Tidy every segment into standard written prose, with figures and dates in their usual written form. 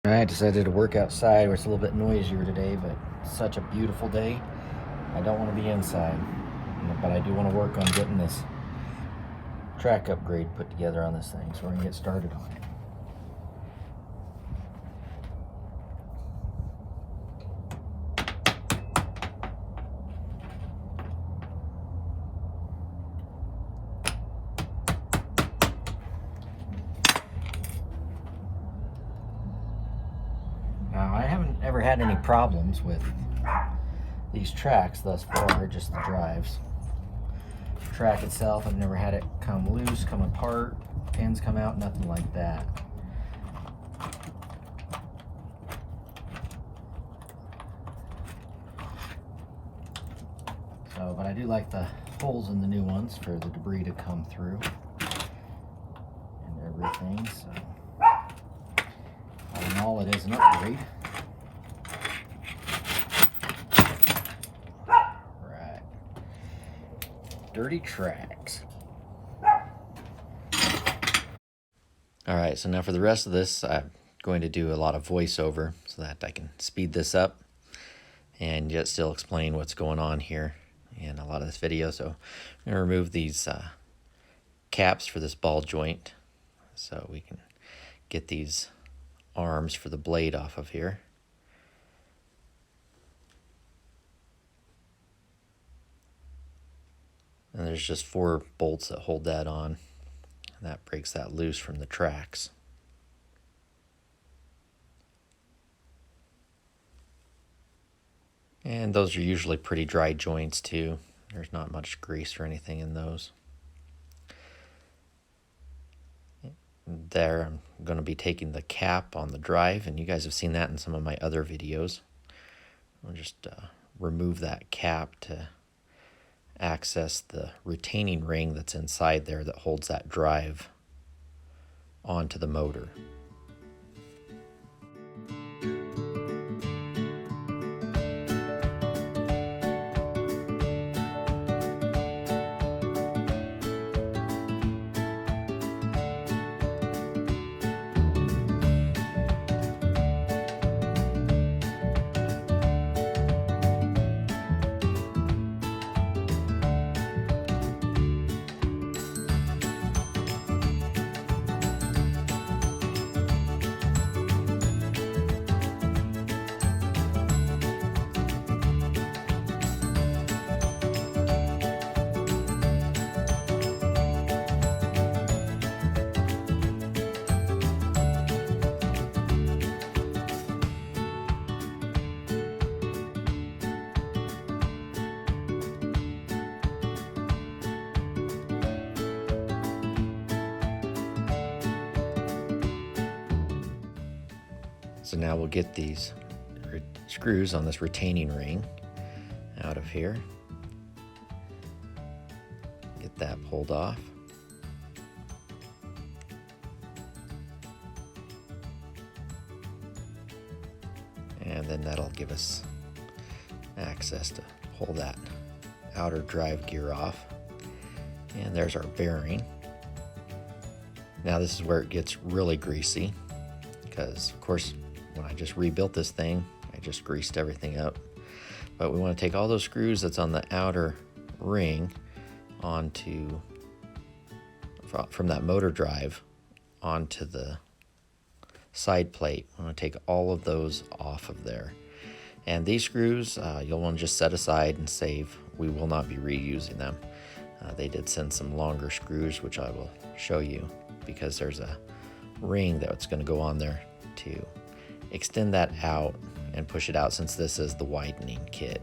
I decided to work outside where it's a little bit noisier today, but it's such a beautiful day. I don't want to be inside, but I do want to work on getting this track upgrade put together on this thing, so we're going to get started on it. Now, I haven't ever had any problems with these tracks thus far, just the drives. The track itself, I've never had it come loose, come apart, pins come out, nothing like that. So, but I do like the holes in the new ones for the debris to come through and everything, so all in all it is an upgrade. Right. Dirty tracks. Alright, so now for the rest of this, I'm going to do a lot of voiceover so that I can speed this up and yet still explain what's going on here in a lot of this video. So I'm going to remove these caps for this ball joint so we can get these arms for the blade off of here. And there's just 4 bolts that hold that on, and that breaks that loose from the tracks. And those are usually pretty dry joints too. There's not much grease or anything in those. There, I'm going to be taking the cap on the drive, and you guys have seen that in some of my other videos. I'll just remove that cap to access the retaining ring that's inside there that holds that drive onto the motor. So now we'll get these screws on this retaining ring out of here. Get that pulled off. And then that'll give us access to pull that outer drive gear off. And there's our bearing. Now this is where it gets really greasy, because of course when I just rebuilt this thing, I just greased everything up. But we want to take all those screws that's on the outer ring onto, from that motor drive onto the side plate. I want to take all of those off of there. And these screws, you'll want to just set aside and save. We will not be reusing them. They did send some longer screws, which I will show you, because there's a ring that's going to go on there to extend that out and push it out, since this is the widening kit.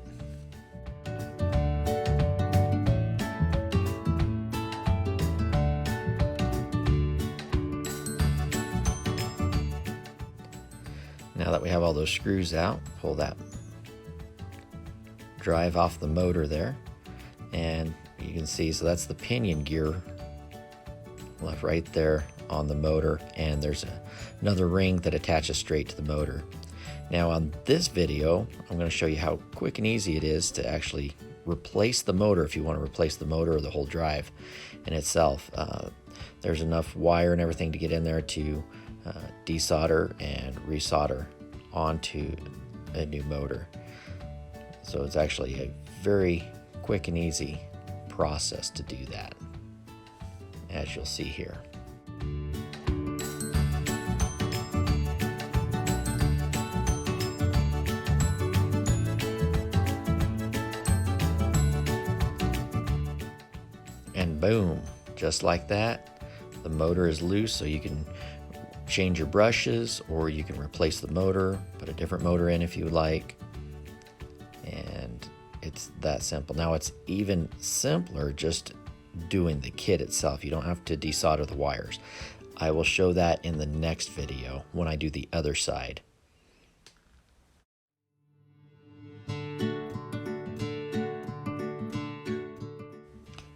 Now that we have all those screws out, pull that drive off the motor there, and you can see, so that's the pinion gear left right there on the motor, and there's another ring that attaches straight to the motor. Now on this video, I'm going to show you how quick and easy it is to actually replace the motor, if you want to replace the motor or the whole drive in itself. There's enough wire and everything to get in there to desolder and resolder onto a new motor. So it's actually a very quick and easy process to do that, as you'll see here. And boom, just like that, the motor is loose, so you can change your brushes, or you can replace the motor, put a different motor in if you would like, and it's that simple. Now it's even simpler just doing the kit itself. You don't have to desolder the wires. I will show that in the next video when I do the other side.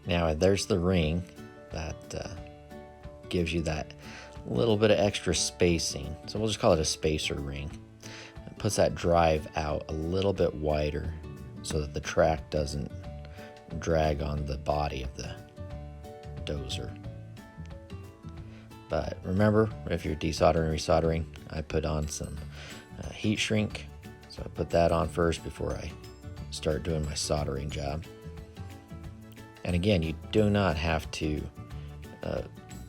Now there's the ring that gives you that little bit of extra spacing. So we'll just call it a spacer ring. It puts that drive out a little bit wider so that the track doesn't drag on the body of the dozer. But remember, if you're desoldering and resoldering, I put on some heat shrink. So I put that on first before I start doing my soldering job. And again, you do not have to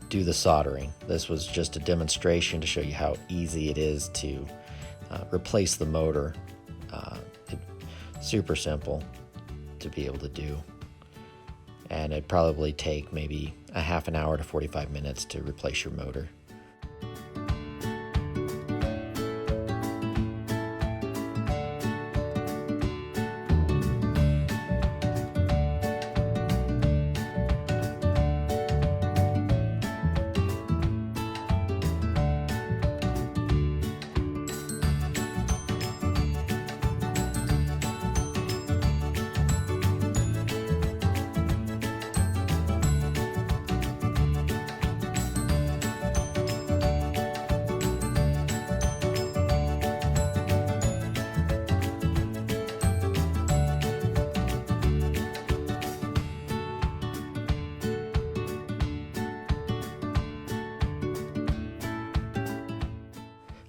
do the soldering. This was just a demonstration to show you how easy it is to replace the motor. Super simple to be able to do. And it'd probably take maybe a half an hour to 45 minutes to replace your motor.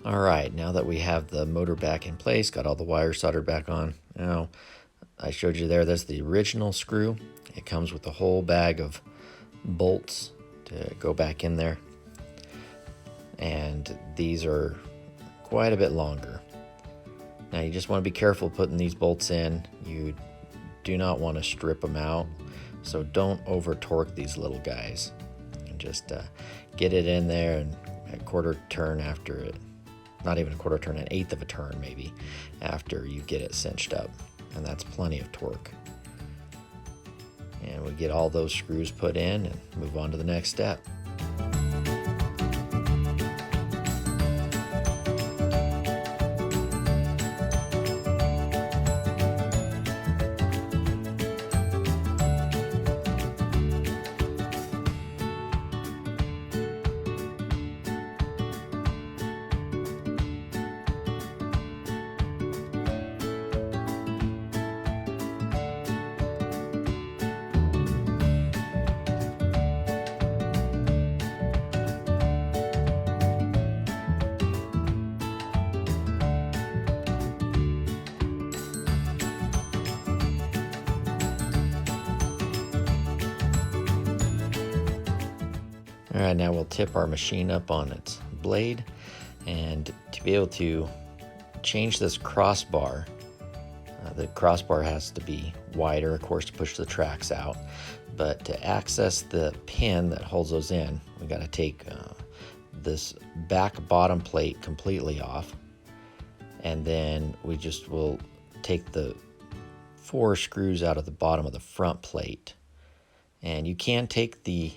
All right, now that we have the motor back in place, got all the wires soldered back on. Now, I showed you there, that's the original screw. It comes with a whole bag of bolts to go back in there. And these are quite a bit longer. Now, you just want to be careful putting these bolts in. You do not want to strip them out, so don't over torque these little guys. And just get it in there and a quarter turn after it. Not even a quarter turn, an eighth of a turn maybe, after you get it cinched up. And that's plenty of torque. And we get all those screws put in and move on to the next step. All right, now we'll tip our machine up on its blade, and to be able to change this crossbar, the crossbar has to be wider, of course, to push the tracks out, but to access the pin that holds those in, we got to take this back bottom plate completely off, and then we just will take the 4 screws out of the bottom of the front plate. And you can take the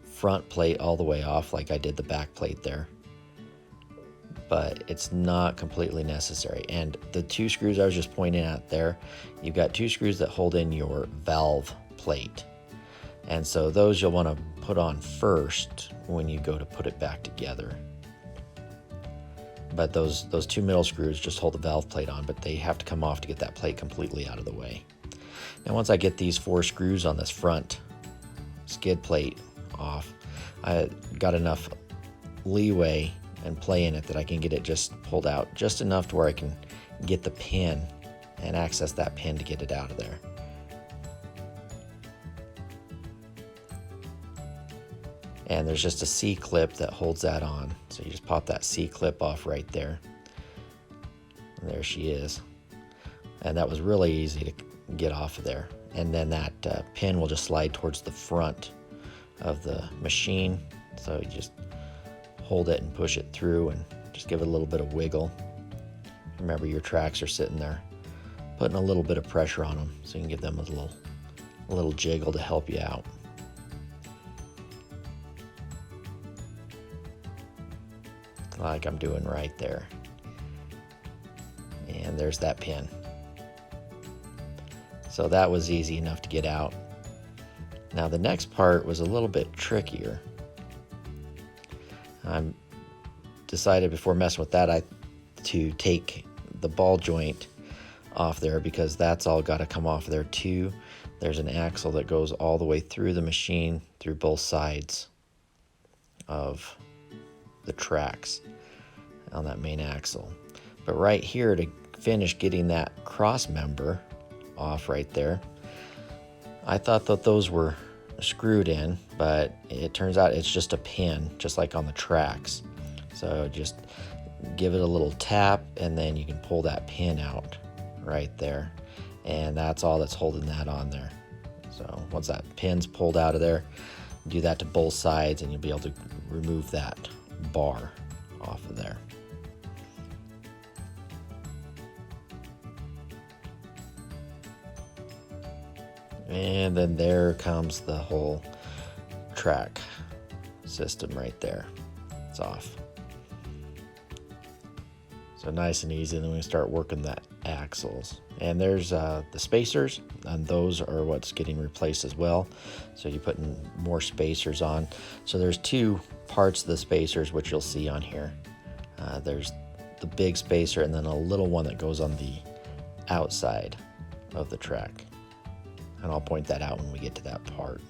front plate all the way off like I did the back plate there, but it's not completely necessary. And the 2 screws I was just pointing at there, you've got 2 screws that hold in your valve plate, and so those you'll want to put on first when you go to put it back together. But those 2 middle screws just hold the valve plate on, but they have to come off to get that plate completely out of the way. Now once I get these 4 screws on this front skid plate off, I got enough leeway and play in it that I can get it just pulled out just enough to where I can get the pin and access that pin to get it out of there. And there's just a C-clip that holds that on. So you just pop that C-clip off right there. And there she is. And that was really easy to get off of there. And then that pin will just slide towards the front of the machine. So you just hold it and push it through and just give it a little bit of wiggle. Remember, your tracks are sitting there, putting a little bit of pressure on them, so you can give them a little jiggle to help you out. Like I'm doing right there. And there's that pin. So that was easy enough to get out. Now the next part was a little bit trickier. I decided before messing with that to take the ball joint off there, because that's all got to come off there too. There's an axle that goes all the way through the machine, through both sides of the tracks on that main axle. But right here, to finish getting that cross member off right there, I thought that those were screwed in, but it turns out it's just a pin, just like on the tracks. So just give it a little tap and then you can pull that pin out right there, and that's all that's holding that on there. So once that pin's pulled out of there, do that to both sides and you'll be able to remove that bar off of there. And then there comes the whole track system right there. It's off. So nice and easy. And then we start working the axles. And there's the spacers, and those are what's getting replaced as well. So you're putting more spacers on. So there's two parts of the spacers, which you'll see on here. There's the big spacer and then a little one that goes on the outside of the track. And I'll point that out when we get to that part.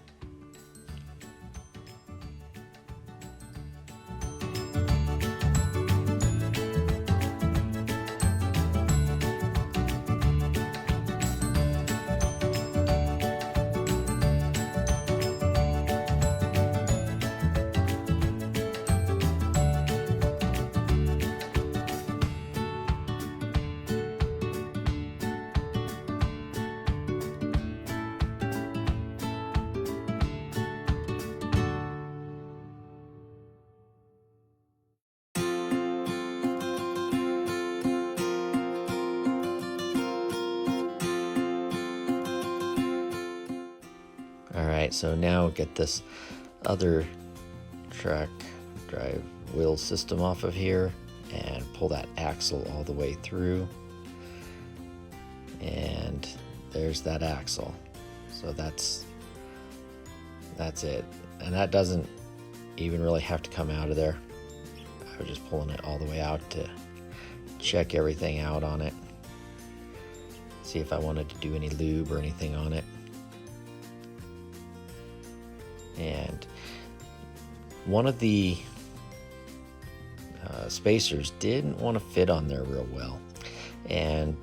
Alright, so now get this other track drive wheel system off of here and pull that axle all the way through. And there's that axle. So that's it. And that doesn't even really have to come out of there. I was just pulling it all the way out to check everything out on it. See if I wanted to do any lube or anything on it. And one of the spacers didn't want to fit on there real well. And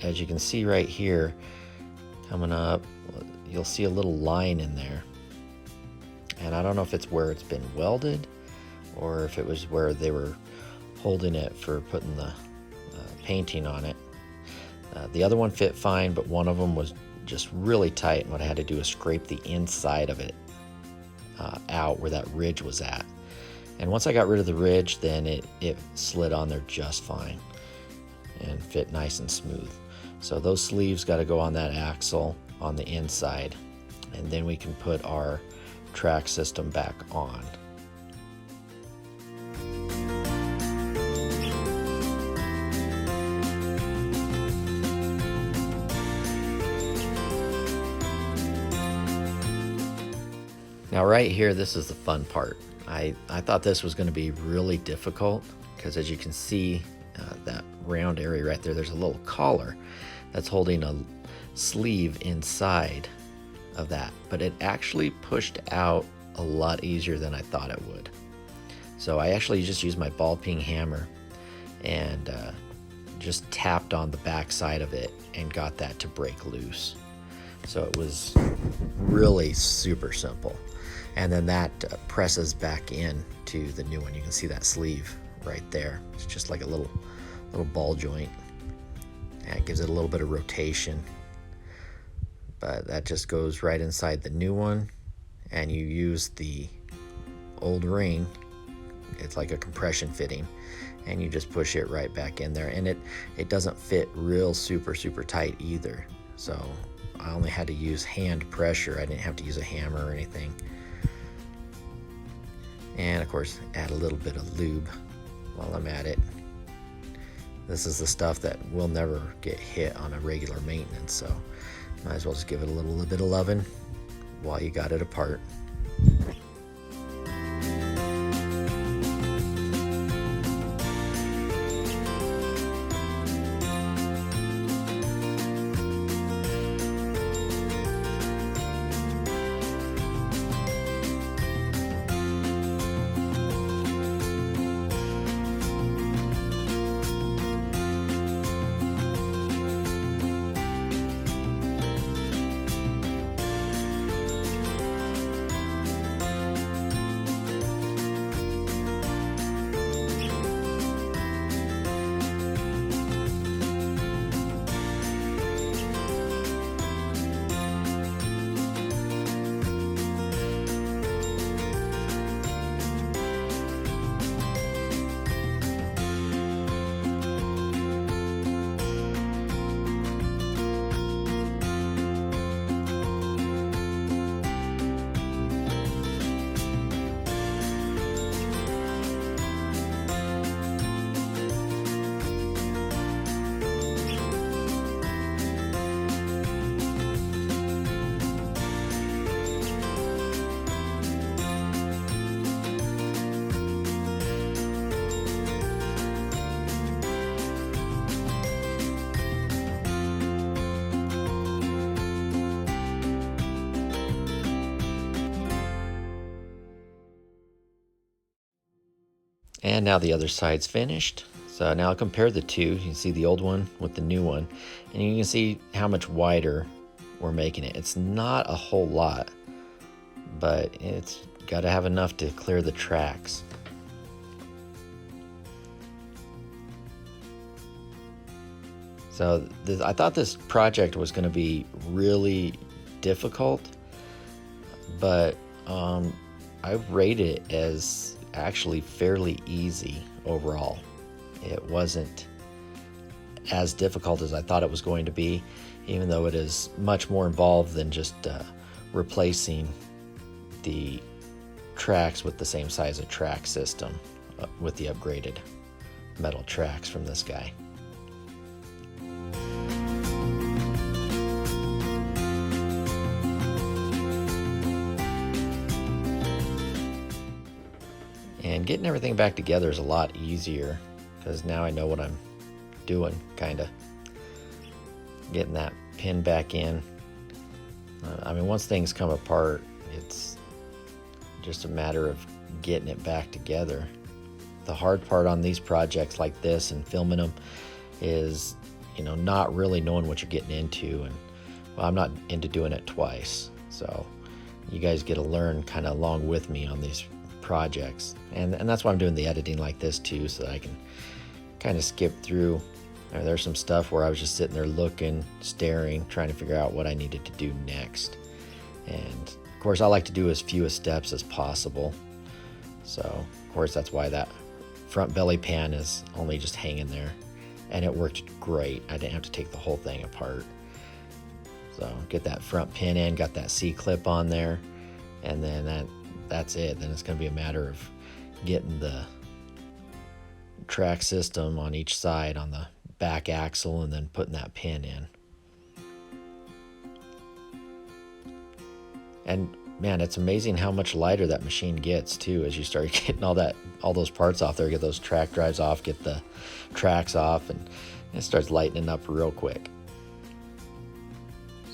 as you can see right here, coming up, you'll see a little line in there. And I don't know if it's where it's been welded or if it was where they were holding it for putting the painting on it. The other one fit fine, but one of them was just really tight, and what I had to do is scrape the inside of it out where that ridge was at. And once I got rid of the ridge, then it slid on there just fine and fit nice and smooth. So those sleeves got to go on that axle on the inside, and then we can put our track system back on. Now right here, this is the fun part. I thought this was going to be really difficult because as you can see, that round area right there, there's a little collar that's holding a sleeve inside of that, but it actually pushed out a lot easier than I thought it would. So I actually just used my ball peen hammer and just tapped on the back side of it and got that to break loose. So it was really super simple. And then that presses back in to the new one. You can see that sleeve right there. It's just like a little ball joint. And it gives it a little bit of rotation. But that just goes right inside the new one, and you use the old ring. It's like a compression fitting, and you just push it right back in there, and it doesn't fit real super tight either. So I only had to use hand pressure. I didn't have to use a hammer or anything. And of course, add a little bit of lube while I'm at it. This is the stuff that will never get hit on a regular maintenance, so might as well just give it a little bit of loving while you got it apart. And now the other side's finished. So now I'll compare the two. You can see the old one with the new one, and you can see how much wider we're making it. It's not a whole lot, but it's got to have enough to clear the tracks. So I thought this project was going to be really difficult, but I rate it as actually fairly easy overall. It wasn't as difficult as I thought it was going to be, even though it is much more involved than just replacing the tracks with the same size of track system with the upgraded metal tracks from this guy. And getting everything back together is a lot easier because now I know what I'm doing, kind of. Getting that pin back in. I mean, once things come apart, it's just a matter of getting it back together. The hard part on these projects like this and filming them is, not really knowing what you're getting into. And well, I'm not into doing it twice. So you guys get to learn kind of along with me on these projects, and that's why I'm doing the editing like this too, so that I can kind of skip through. There's some stuff where I was just sitting there looking, staring, trying to figure out what I needed to do next. And of course I like to do as few steps as possible, so of course that's why that front belly pan is only just hanging there, and it worked great. I didn't have to take the whole thing apart. So get that front pin in, got that C-clip on there, and then that's it. Then it's going to be a matter of getting the track system on each side on the back axle and then putting that pin in. And man, it's amazing how much lighter that machine gets too as you start getting all those parts off there, get those track drives off, get the tracks off, and it starts lightening up real quick.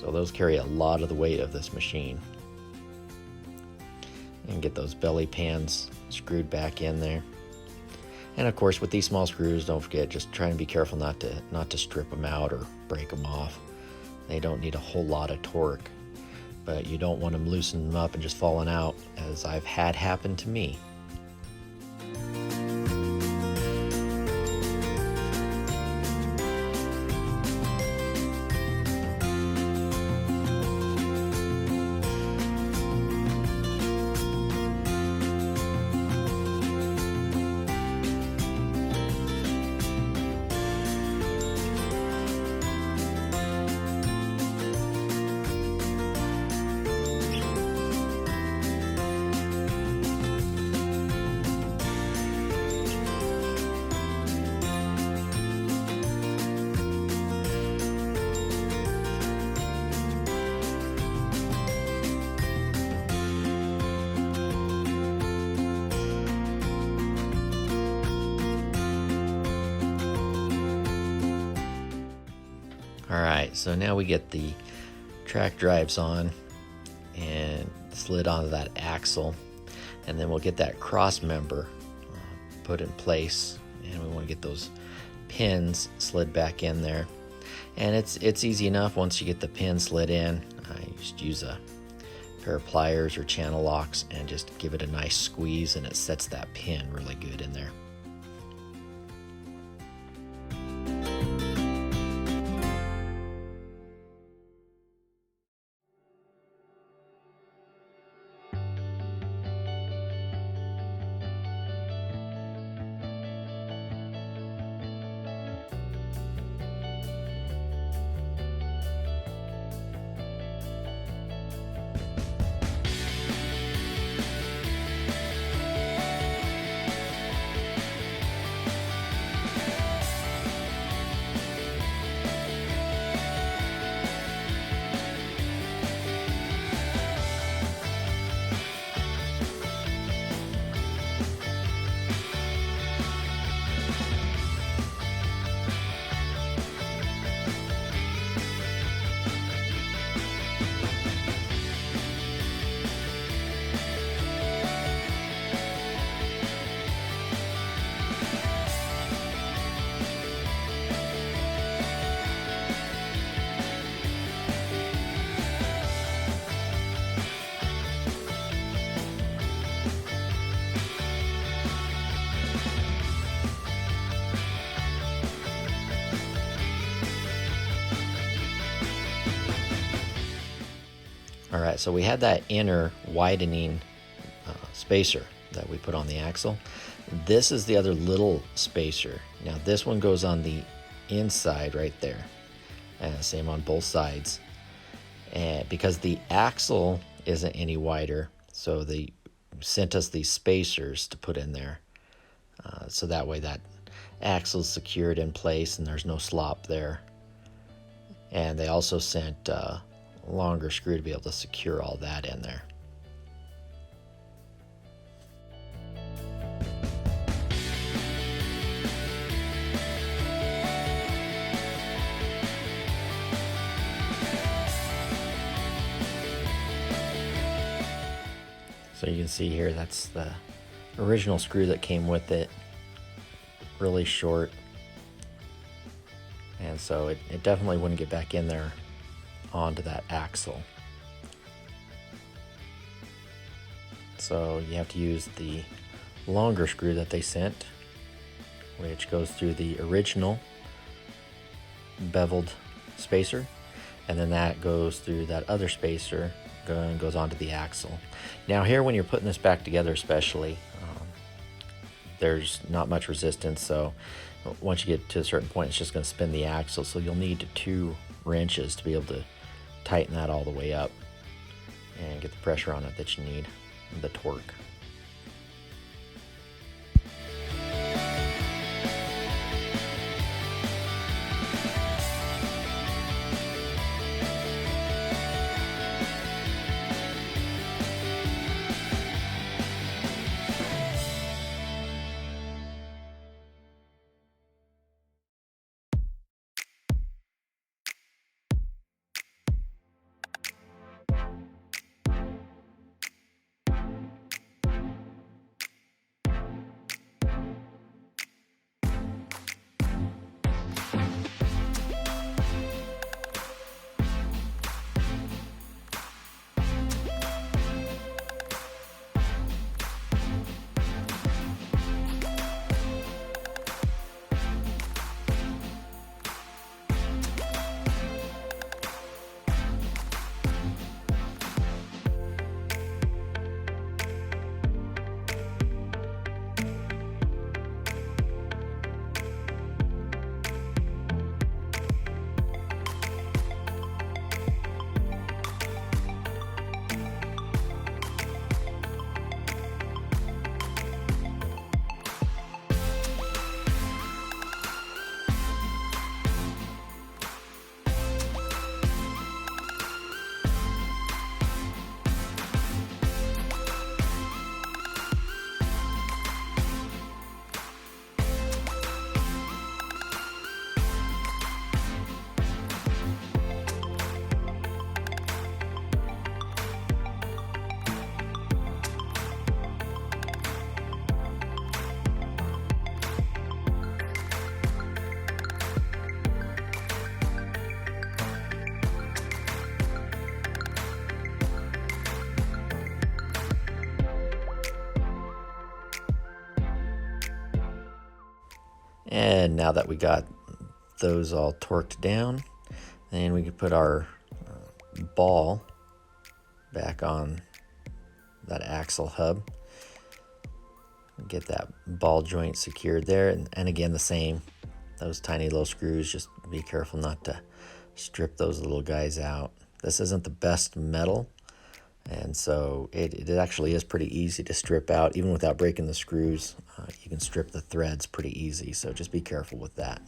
So those carry a lot of the weight of this machine. And get those belly pans screwed back in there. And of course, with these small screws, don't forget, just try and be careful not to strip them out or break them off. They don't need a whole lot of torque, but you don't want them loosening them up and just falling out, as I've had happen to me. Alright, so now we get the track drives on and slid onto that axle, and then we'll get that cross member put in place, and we want to get those pins slid back in there. And it's easy enough once you get the pin slid in. I just use a pair of pliers or channel locks and just give it a nice squeeze, and it sets that pin really good in there. Alright, so we had that inner widening spacer that we put on the axle. This is the other little spacer. Now this one goes on the inside right there, and same on both sides. And because the axle isn't any wider, so they sent us these spacers to put in there, so that way that axle is secured in place and there's no slop there. And they also sent a longer screw to be able to secure all that in there. So you can see here, that's the original screw that came with it, really short, and so it definitely wouldn't get back in there onto that axle. So you have to use the longer screw that they sent, which goes through the original beveled spacer, and then that goes through that other spacer and goes onto the axle. Now here, when you're putting this back together especially, there's not much resistance, so once you get to a certain point, it's just going to spin the axle, so you'll need 2 wrenches to be able to tighten that all the way up and get the pressure on it that you need, the torque. And now that we got those all torqued down, then we can put our ball back on that axle hub. Get that ball joint secured there, and again the same, those tiny little screws, just be careful not to strip those little guys out. This isn't the best metal, and so it actually is pretty easy to strip out. Even without breaking the screws, you can strip the threads pretty easy, so just be careful with that.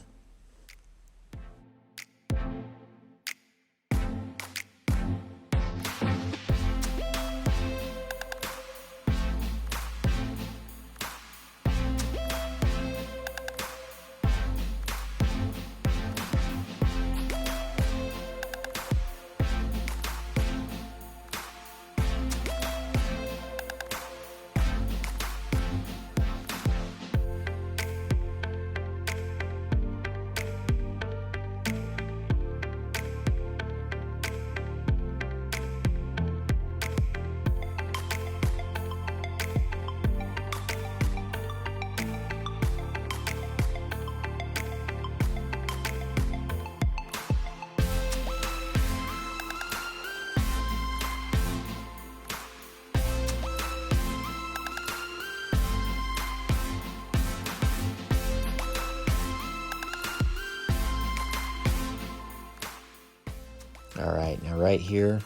All right, now right here,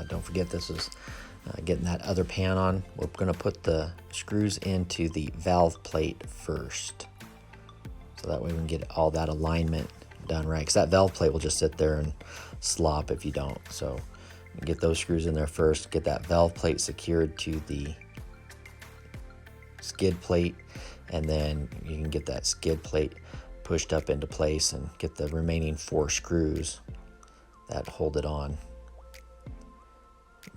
don't forget this is getting that other pan on. We're going to put the screws into the valve plate first, so that way we can get all that alignment done right, because that valve plate will just sit there and slop if you don't. So get those screws in there first, get that valve plate secured to the skid plate, and then you can get that skid plate pushed up into place and get the remaining 4 screws that hold it on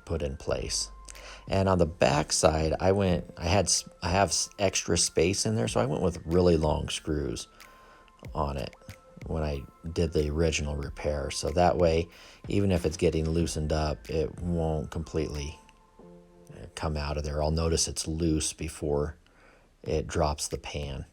put in place. And on the back side, I have extra space in there, so I went with really long screws on it when I did the original repair, so that way even if it's getting loosened up, it won't completely come out of there. I'll notice it's loose before it drops the pan.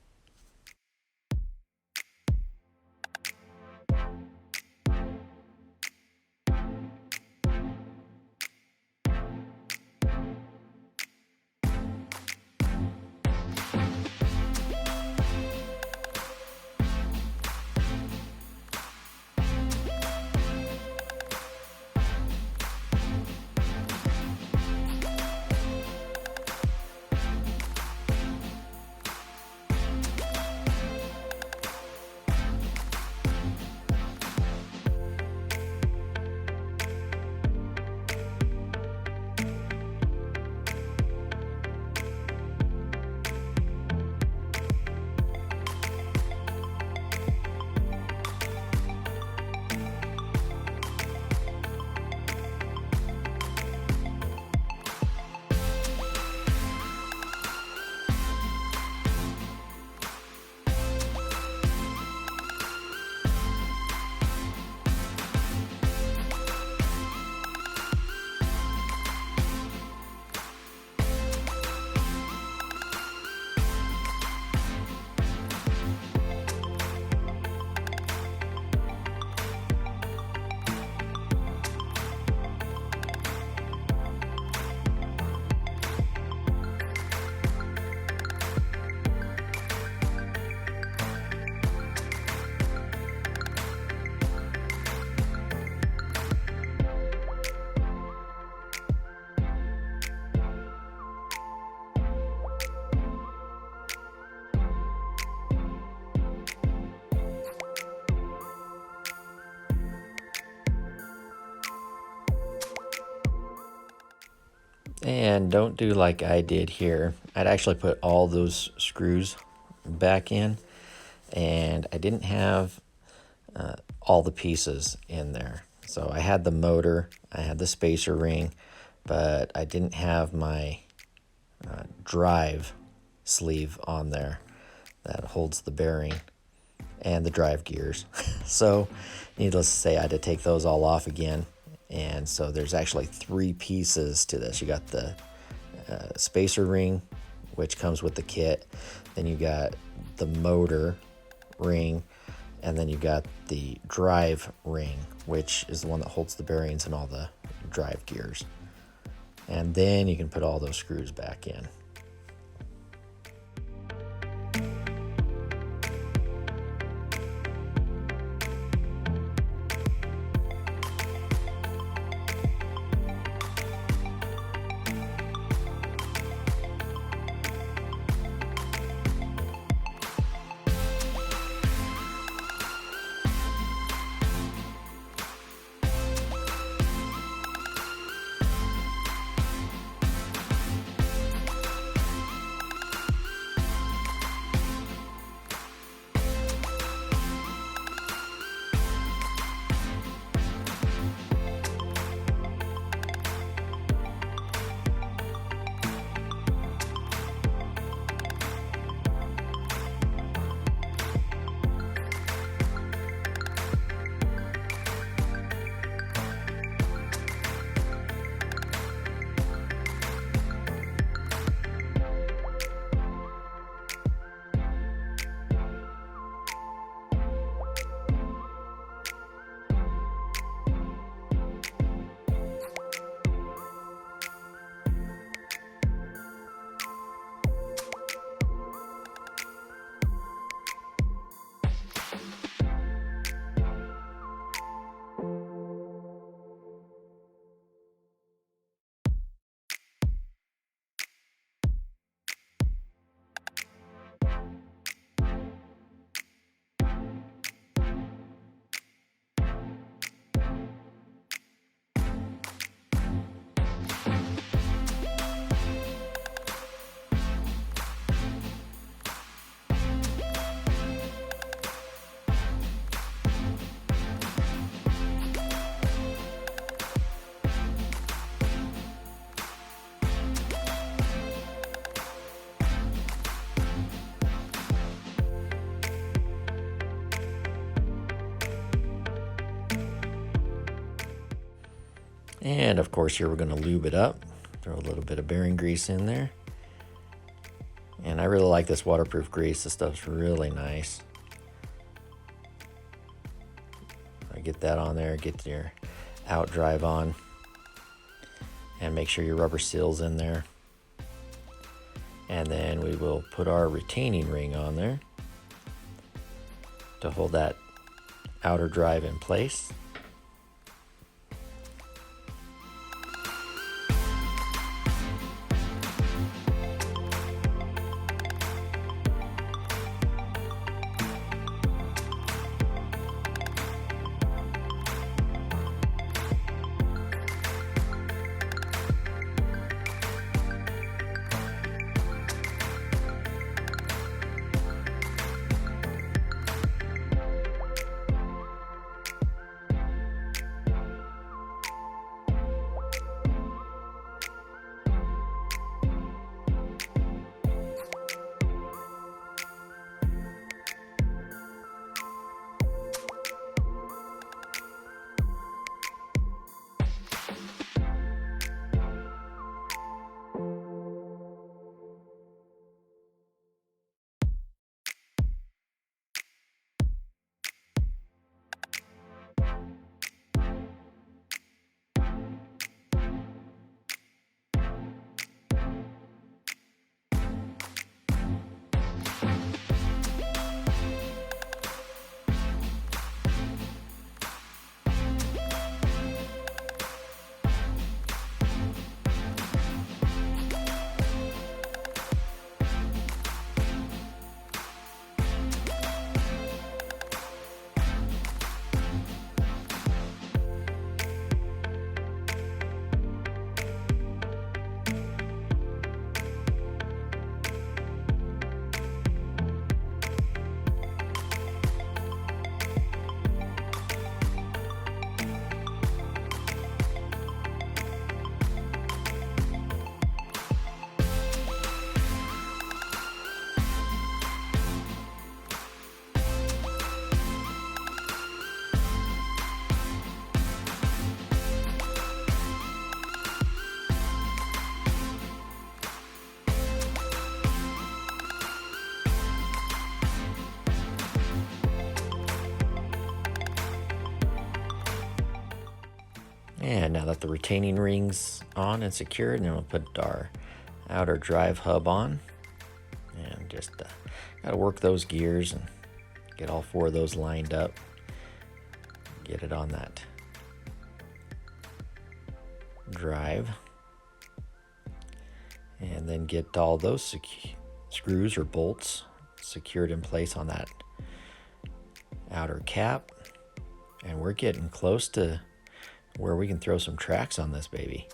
And don't do like I did here. I'd actually put all those screws back in, and I didn't have all the pieces in there. So I had the motor, I had the spacer ring, but I didn't have my drive sleeve on there that holds the bearing and the drive gears. So needless to say, I had to take those all off again. And so there's actually 3 pieces to this. You got the spacer ring, which comes with the kit. Then you got the motor, ring, and then you've got the drive ring, which is the one that holds the bearings and all the drive gears. And then you can put all those screws back in. And of course here we're going to lube it up, throw a little bit of bearing grease in there. And I really like this waterproof grease. This stuff's really nice. I get that on there, get your out drive on, and make sure your rubber seal's in there. And then we will put our retaining ring on there to hold that outer drive in place. And now that the retaining ring's on and secured, then we'll put our outer drive hub on. And just gotta work those gears and get all 4 of those lined up. Get it on that drive. And then get all those screws or bolts secured in place on that outer cap. And we're getting close to where we can throw some tracks on this baby.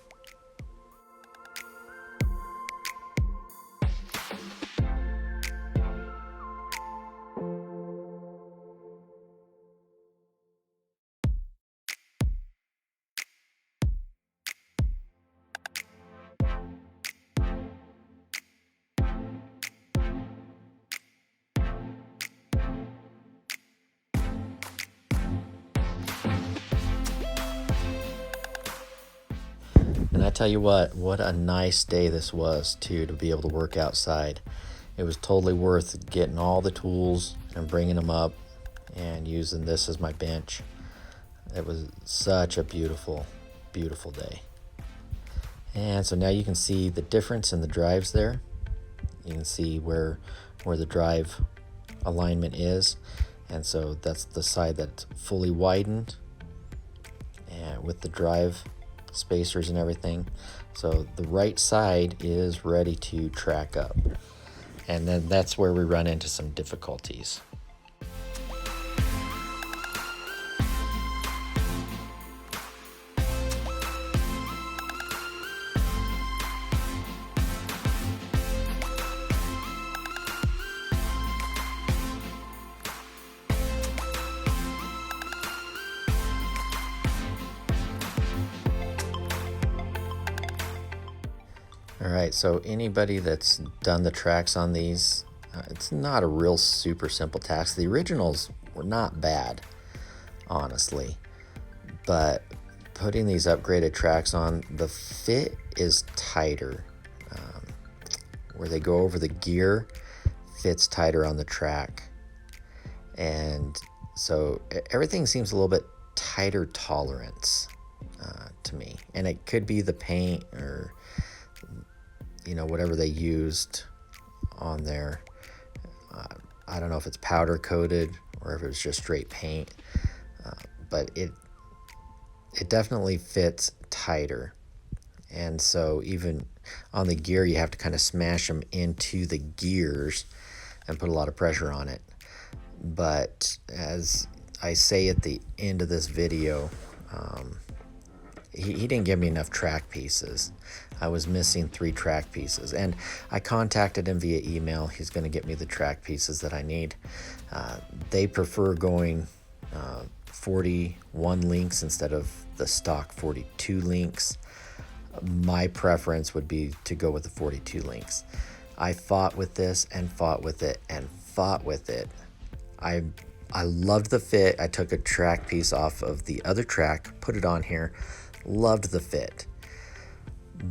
And I tell you what a nice day this was too, to be able to work outside. It was totally worth getting all the tools and bringing them up and using this as my bench. It was such a beautiful, beautiful day. And so now you can see the difference in the drives there. You can see where the drive alignment is. And so that's the side that's fully widened and with the drive spacers and everything. So the right side is ready to track up. And then that's where we run into some difficulties. All right, so anybody that's done the tracks on these, it's not a real super simple task. The originals were not bad, honestly, but putting these upgraded tracks on, the fit is tighter. Where they go over the gear, fits tighter on the track. And so everything seems a little bit tighter tolerance to me. And it could be the paint or whatever they used on there. I don't know if it's powder coated or if it's just straight paint, but it definitely fits tighter. And so even on the gear, you have to kind of smash them into the gears and put a lot of pressure on it. But as I say at the end of this video, he didn't give me enough track pieces. I was missing 3 track pieces, and I contacted him via email. He's going to get me the track pieces that I need. They prefer going 41 links instead of the stock 42 links. My preference would be to go with the 42 links. I fought with this and fought with it and fought with it. I loved the fit. I took a track piece off of the other track, put it on here. Loved the fit,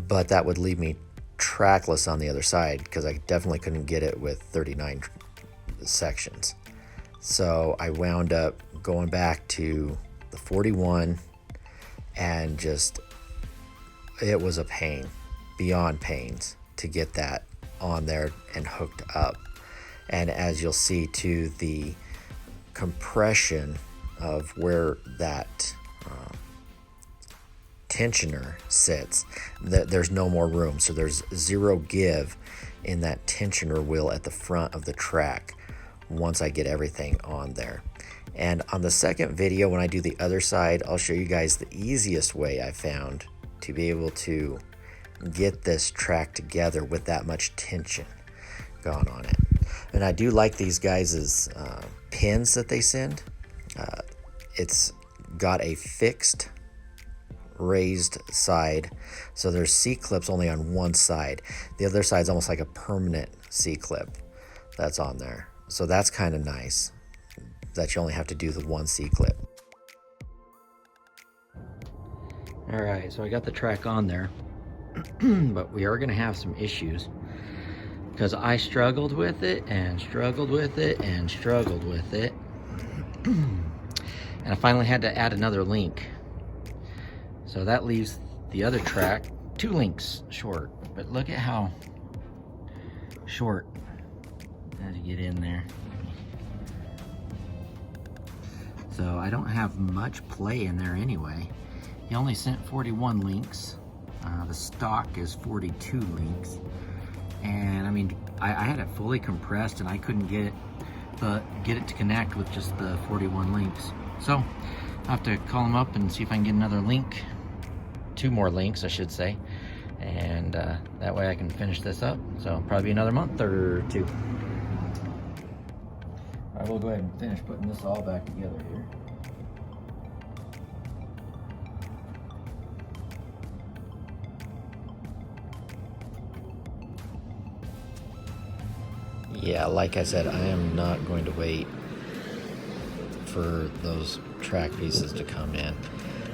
but that would leave me trackless on the other side because I definitely couldn't get it with 39 sections. So I wound up going back to the 41, and just, it was a pain, beyond pains, to get that on there and hooked up. And as you'll see too, the compression of where that tensioner sits, there's no more room, so there's zero give in that tensioner wheel at the front of the track once I get everything on there. And on the second video, when I do the other side, I'll show you guys the easiest way I found to be able to get this track together with that much tension going on it. And I do like these guys' pins that they send. It's got a fixed raised side, so there's C-clips only on one side. The other side's almost like a permanent C-clip that's on there, so that's kind of nice that you only have to do the one C-clip. All right, so I got the track on there, but we are going to have some issues because I struggled with it and struggled with it and struggled with it, and I finally had to add another link. So that leaves the other track 2 links short, but look at how short as you get in there. So I don't have much play in there anyway. He only sent 41 links. The stock is 42 links. And I mean, I had it fully compressed and I couldn't get it to connect with just the 41 links. So I'll have to call him up and see if I can get another link, 2 more links I should say, and that way I can finish this up. So probably another month or 2. I will go ahead and finish putting this all back together here. Yeah, like I said, I am not going to wait for those track pieces to come in.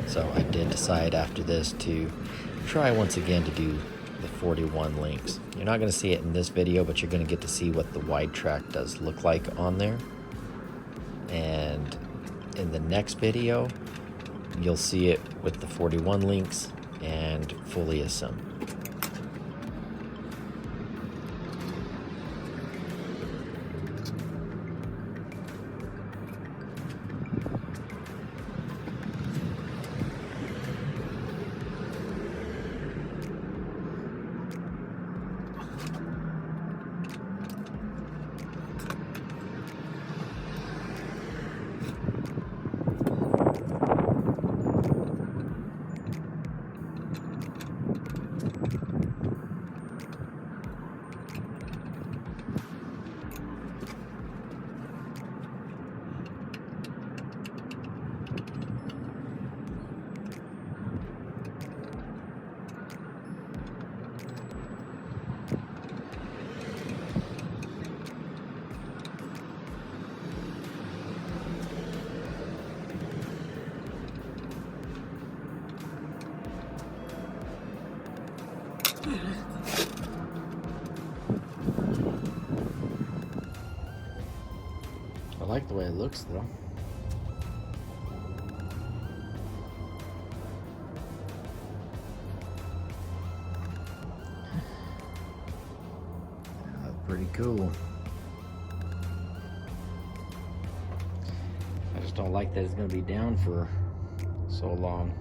So I did decide after this to try once again to do the 41 links. You're not going to see it in this video, but you're going to get to see what the wide track does look like on there. And in the next video, you'll see it with the 41 links and fully assembled. I like the way it looks though. Pretty cool. I just don't like that it's going to be down for so long.